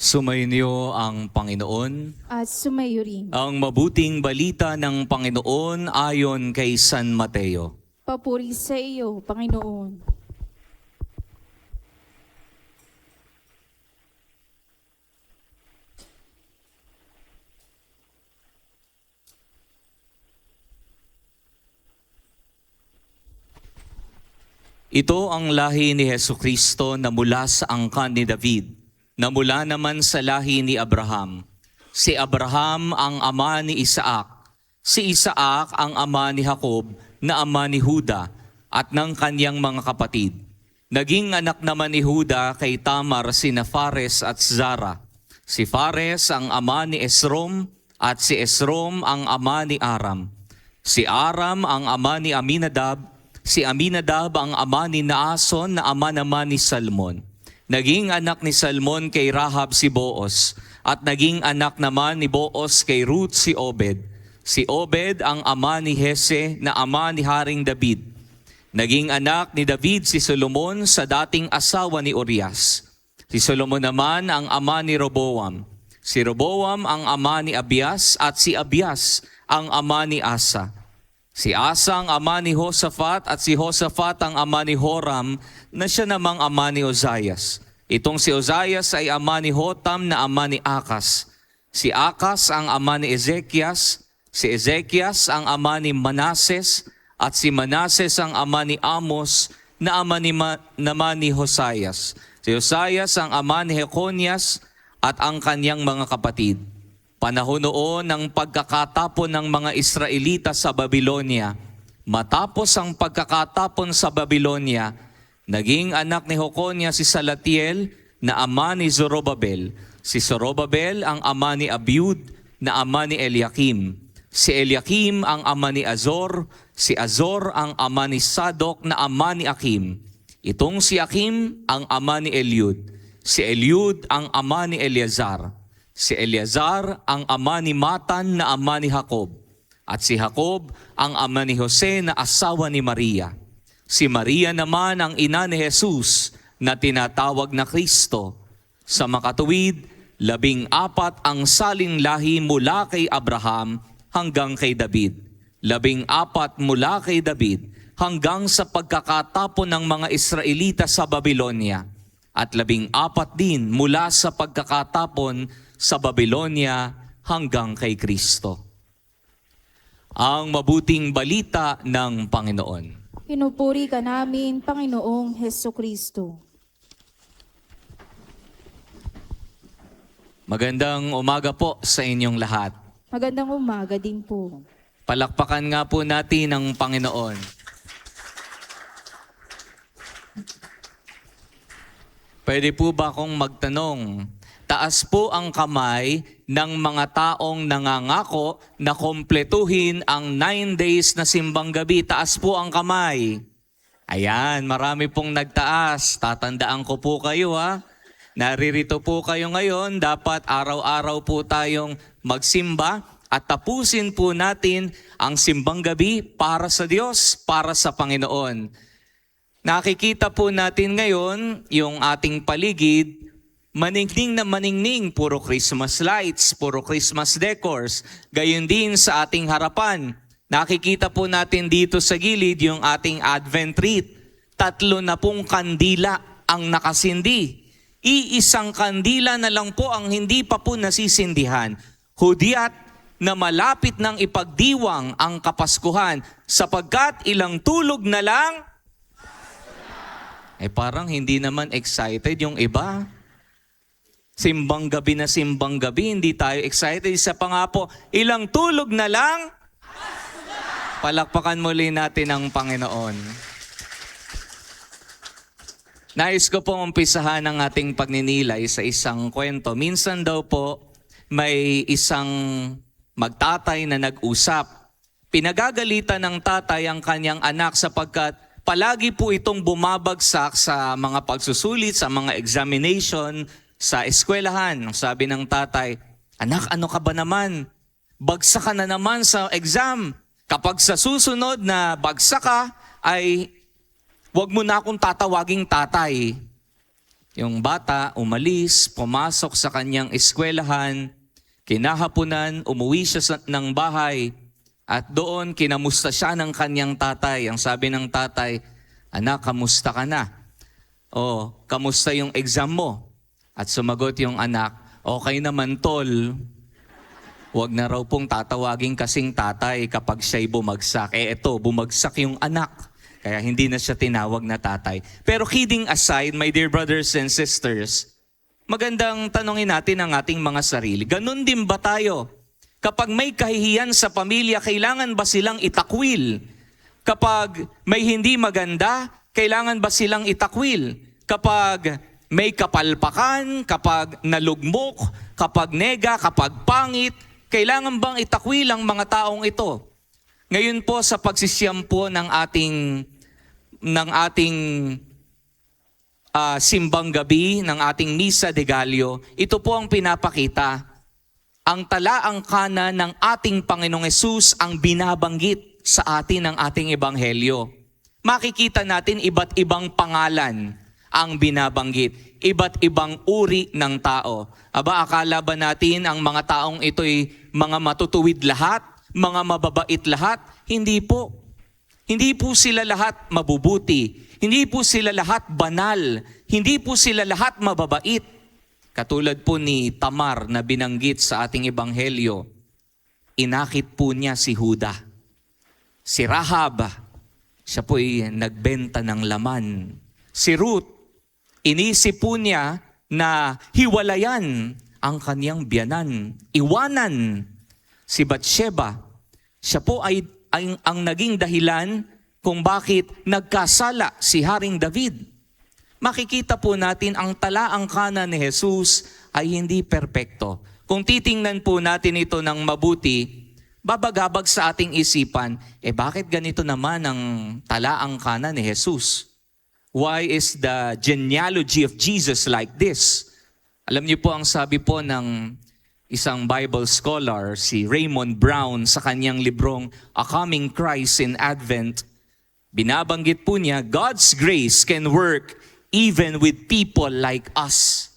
Sumainyo ang Panginoon. At sumayo rin. Ang mabuting balita ng Panginoon ayon kay San Mateo. Papuri sa iyo, Panginoon. Ito ang lahi ni Hesukristo na mula sa angkan ni David, na mula naman sa lahi ni Abraham. Si Abraham ang ama ni Isaac, si Isaac ang ama ni Jacob na ama ni Juda at ng kanyang mga kapatid. Naging anak naman ni Juda kay Tamar sina Fares at Zara. Si Fares ang ama ni Esrom at si Esrom ang ama ni Aram. Si Aram ang ama ni Aminadab, si Aminadab ang ama ni Naason na ama naman ni Salmon. Naging anak ni Salmon kay Rahab si Boaz, at naging anak naman ni Boaz kay Ruth si Obed. Si Obed ang ama ni Hese na ama ni Haring David. Naging anak ni David si Solomon sa dating asawa ni Urias. Si Solomon naman ang ama ni Roboam. Si Roboam ang ama ni Abias, at si Abias ang ama ni Asa. Si Asa ang ama ni Josaphat, at si Josaphat ang ama ni Horam na siya namang ama ni Ozias. Itong si Ozias ay ama ni Hotam na ama ni Akas. Si Akas ang ama ni Ezekias, si Ezekias ang ama ni Manases, at si Manases ang ama ni Amos na ama naman ni Hosayas. Si Hosayas ang ama ni Jeconias at ang kanyang mga kapatid. Panahon noon ng pagkakatapon ng mga Israelita sa Babylonia. Matapos ang pagkakatapon sa Babylonia, naging anak ni Jeconias si Salatiel na ama ni Zorobabel. Si Zorobabel ang ama ni Abiud na ama ni Eliakim. Si Eliakim ang ama ni Azor. Si Azor ang ama ni Sadok na ama ni Akim. Itong si Akim ang ama ni Eliud. Si Eliud ang ama ni Eleazar. Si Eleazar ang ama ni Matan na ama ni Jacob. At si Jacob ang ama ni Jose na asawa ni Maria. Si Maria naman ang ina ni Jesus na tinatawag na Kristo. Sa makatuwid, 14 ang salin lahi mula kay Abraham hanggang kay David. 14 mula kay David hanggang sa pagkakatapon ng mga Israelita sa Babylonia. At 14 din mula sa pagkakatapon sa Babylonia hanggang kay Kristo. Ang mabuting balita ng Panginoon. Pinupuri ka namin, Panginoong Hesukristo. Magandang umaga po sa inyong lahat. Magandang umaga din po. Palakpakan nga po natin ang Panginoon. Pwede po ba akong magtanong? Taas po ang kamay ng mga taong nangangako na kompletuhin ang 9 days na simbang gabi. Taas po ang kamay. Ayan, marami pong nagtaas. Tatandaan ko po kayo ha. Naririto po kayo ngayon. Dapat araw-araw po tayong magsimba at tapusin po natin ang simbang gabi para sa Diyos, para sa Panginoon. Nakikita po natin ngayon yung ating paligid. Maningning na maningning, puro Christmas lights, puro Christmas decors. Gayon din sa ating harapan. Nakikita po natin dito sa gilid yung ating Advent wreath. 30 kandila ang nakasindi. Iisang kandila na lang po ang hindi pa po nasisindihan. Hudyat na malapit ng ipagdiwang ang Kapaskuhan sapagkat ilang tulog na lang. Parang hindi naman excited yung iba. Simbang gabi na simbang gabi, hindi tayo excited. Isa pa nga po, ilang tulog na lang? Palakpakan muli natin ang Panginoon. Nais ko pong umpisahan ang ating pagninilay sa isang kwento. Minsan daw po, may isang magtatay na nag-usap. Pinagagalitan ng tatay ang kanyang anak sapagkat palagi po itong bumabagsak sa mga pagsusulit, sa mga examination, sa eskwelahan. Sabi ng tatay, "Anak, ano ka ba naman? Bagsak ka na naman sa exam. Kapag sa susunod na bagsak ka, ay wag mo na akong tatawaging tatay." Yung bata umalis, pumasok sa kanyang eskwelahan, kinahapunan, umuwi siya ng bahay, at doon kinamusta siya ng kanyang tatay. Ang sabi ng tatay, "Anak, kamusta ka na? O, kamusta yung exam mo?" At sumagot yung anak, "Okay naman, tol." Huwag na raw pong tatawagin kasing tatay kapag siya'y bumagsak. Eto, bumagsak yung anak. Kaya hindi na siya tinawag na tatay. Pero kidding aside, my dear brothers and sisters, magandang tanongin natin ang ating mga sarili. Ganun din ba tayo? Kapag may kahihiyan sa pamilya, kailangan ba silang itakwil? Kapag may hindi maganda, kailangan ba silang itakwil? Kapag may kapalpakan, kapag nalugmok, kapag nega, kapag pangit, kailangan bang itakwil ang mga taong ito? Ngayon po sa pagsisiyam po ng ating simbang gabi, ng ating Misa de Gallo, ito po ang pinapakita. Ang talaang kanan ng ating Panginoong Hesus ang binabanggit sa atin ng ating ebanghelyo. Makikita natin iba't ibang pangalan ang binabanggit, iba't ibang uri ng tao. Aba, akala ba natin ang mga taong ito'y mga matutuwid lahat, mga mababait lahat? Hindi po. Hindi po sila lahat mabubuti. Hindi po sila lahat banal. Hindi po sila lahat mababait. Katulad po ni Tamar na binanggit sa ating ebanghelyo, inakit po niya si Huda. Si Rahab, siya po'y nagbenta ng laman. Si Ruth, inisip po niya na hiwalayan ang kaniyang biyanan, iwanan. Si Batsheba, siya po ay ang naging dahilan kung bakit nagkasala si Haring David. Makikita po natin ang talaang kanan ni Jesus ay hindi perpekto. Kung titingnan po natin ito ng mabuti, babagabag sa ating isipan, bakit ganito naman ang talaang kanan ni Jesus? Why is the genealogy of Jesus like this? Alam niyo po ang sabi po ng isang Bible scholar, si Raymond Brown, sa kanyang librong A Coming Christ in Advent, binabanggit po niya, God's grace can work even with people like us.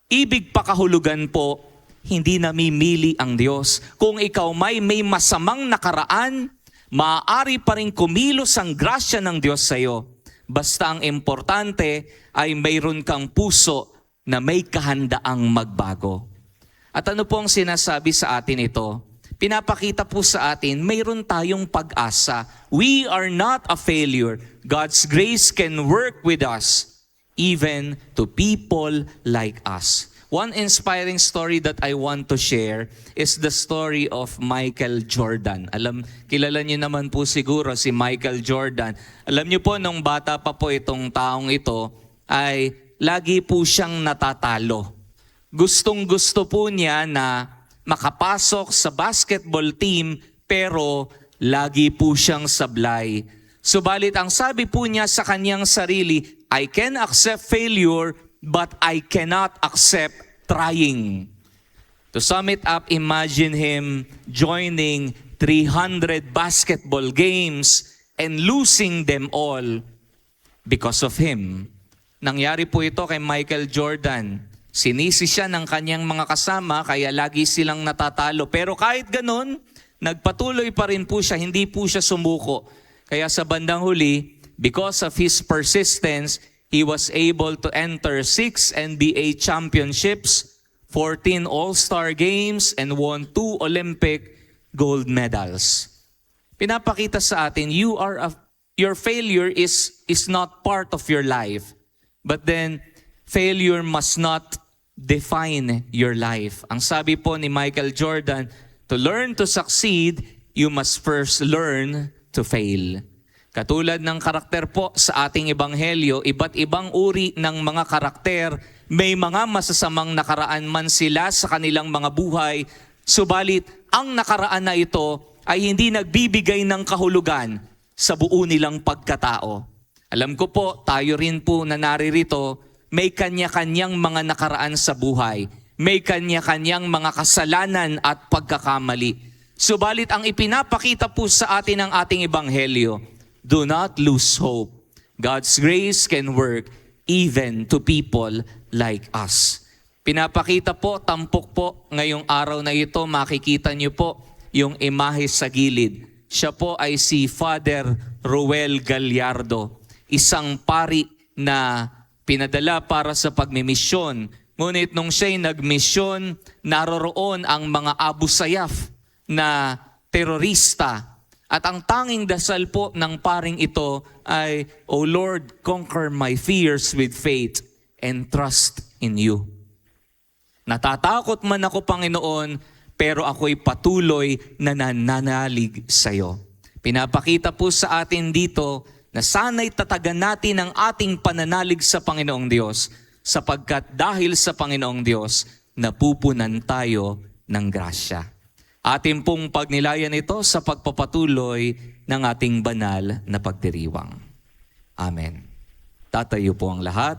Ibig pakahulugan po, hindi namimili ang Diyos. Kung ikaw may masamang nakaraan, maaari pa rin kumilos ang grasya ng Diyos sa iyo. Basta ang importante ay mayroon kang puso na may kahandaang magbago. At ano po ang sinasabi sa atin ito? Pinapakita po sa atin, mayroon tayong pag-asa. We are not a failure. God's grace can work with us, even to people like us. One inspiring story that I want to share is the story of Michael Jordan. Kilala niyo naman po siguro si Michael Jordan. Alam niyo po, nung bata pa po itong taong ito, ay lagi po siyang natatalo. Gustong-gusto po niya na makapasok sa basketball team, pero lagi po siyang sablay. Subalit ang sabi po niya sa kanyang sarili, I can accept failure, but I cannot accept trying. To sum it up, imagine him joining 300 basketball games and losing them all because of him. Nangyari po ito kay Michael Jordan. Sinisi siya ng kanyang mga kasama, kaya lagi silang natatalo. Pero kahit ganun, nagpatuloy pa rin po siya, hindi po siya sumuko. Kaya sa bandang huli, because of his persistence, he was able to enter 6 NBA championships, 14 All-Star games, and won 2 Olympic gold medals. Pinapakita sa atin, your failure is not part of your life. But then, failure must not define your life. Ang sabi po ni Michael Jordan, to learn to succeed, you must first learn to fail. Katulad ng karakter po sa ating ebanghelyo, iba't ibang uri ng mga karakter, may mga masasamang nakaraan man sila sa kanilang mga buhay, subalit ang nakaraan na ito ay hindi nagbibigay ng kahulugan sa buo nilang pagkatao. Alam ko po, tayo rin po na naririto, may kanya-kanyang mga nakaraan sa buhay. May kanya-kanyang mga kasalanan at pagkakamali. Subalit ang ipinapakita po sa atin ng ating ebanghelyo, do not lose hope. God's grace can work even to people like us. Pinapakita po, tampok po, ngayong araw na ito, makikita niyo po yung imahe sa gilid. Siya po ay si Father Ruel Gallardo, isang pari na pinadala para sa pagmimisyon. Ngunit nung siya'y nagmisyon, naroroon ang mga Abu Sayyaf na terorista. At ang tanging dasal po ng paring ito ay, O Lord, conquer my fears with faith and trust in you. Natatakot man ako, Panginoon, pero ako'y patuloy na nananalig sa iyo. Pinapakita po sa atin dito na sana'y tatagan natin ang ating pananalig sa Panginoong Diyos, sapagkat dahil sa Panginoong Diyos, napupunan tayo ng grasya. Atin pong pagnilayan ito sa pagpapatuloy ng ating banal na pagdiriwang. Amen. Tatayo po ang lahat.